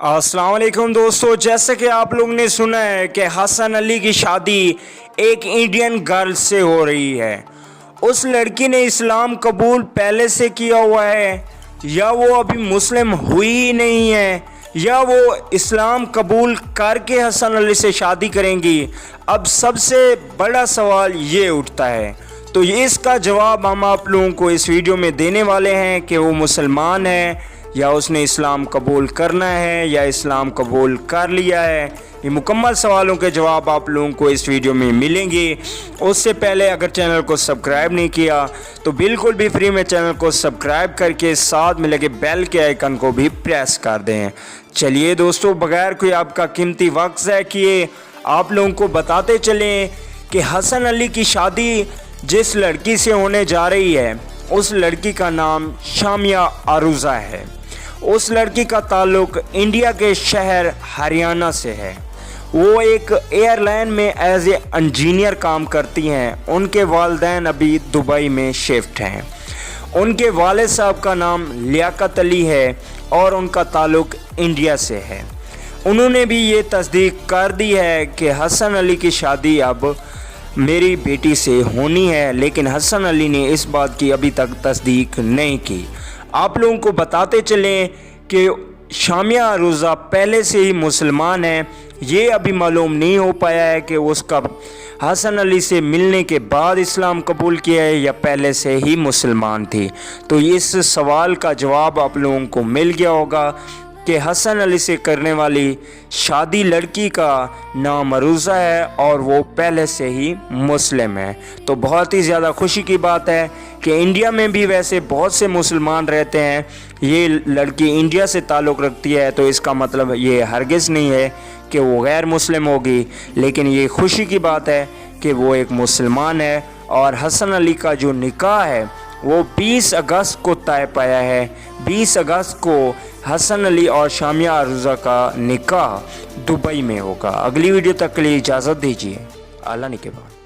अस्सलाम वालेकुम दोस्तों, जैसे कि आप लोग ने सुना है कि हसन अली की शादी एक इंडियन गर्ल से हो रही है। उस लड़की ने इस्लाम कबूल पहले से किया हुआ है या वो अभी मुस्लिम हुई ही नहीं है या वो इस्लाम कबूल करके हसन अली से शादी करेंगी। अब सबसे बड़ा सवाल ये उठता है, तो इसका जवाब हम आप लोगों को इस वीडियो में देने वाले हैं कि वो मुसलमान है या उसने इस्लाम कबूल करना है या इस्लाम कबूल कर लिया है। ये मुकम्मल सवालों के जवाब आप लोगों को इस वीडियो में मिलेंगे। उससे पहले अगर चैनल को सब्सक्राइब नहीं किया तो बिल्कुल भी फ्री में चैनल को सब्सक्राइब करके साथ में लगे बेल के आइकन को भी प्रेस कर दें। चलिए दोस्तों, बगैर कोई आपका कीमती वक्त ज़ाया किए आप लोगों को बताते चलें कि हसन अली की शादी जिस लड़की से होने जा रही है उस लड़की का नाम शामिया अरूज़ा है। उस लड़की का ताल्लुक़ इंडिया के शहर हरियाणा से है। वो एक एयरलाइन में एज ए इंजीनियर काम करती हैं। उनके वालिदैन अभी दुबई में शिफ्ट हैं। उनके वालिद साहब का नाम लियाकत अली है और उनका ताल्लुक़ इंडिया से है। उन्होंने भी ये तस्दीक कर दी है कि हसन अली की शादी अब मेरी बेटी से होनी है, लेकिन हसन अली ने इस बात की अभी तक तस्दीक नहीं की। आप लोगों को बताते चलें कि शामिया अरूज़ा पहले से ही मुसलमान है। ये अभी मालूम नहीं हो पाया है कि उसका हसन अली से मिलने के बाद इस्लाम कबूल किया है या पहले से ही मुसलमान थी। तो इस सवाल का जवाब आप लोगों को मिल गया होगा कि हसन अली से करने वाली शादी लड़की का नाम अरूज़ा है और वो पहले से ही मुस्लिम है। तो बहुत ही ज़्यादा खुशी की बात है कि इंडिया में भी वैसे बहुत से मुसलमान रहते हैं। ये लड़की इंडिया से ताल्लुक़ रखती है तो इसका मतलब ये हरगिज़ नहीं है कि वो गैर मुस्लिम होगी, लेकिन ये खुशी की बात है कि वो एक मुसलमान है। और हसन अली का जो निकाह है वो 20 अगस्त को तय पाया है। 20 अगस्त को हसन अली और शामिया अरूज़ा का निकाह दुबई में होगा। अगली वीडियो तक के लिए इजाज़त दीजिए। अल्लाह निगहबान।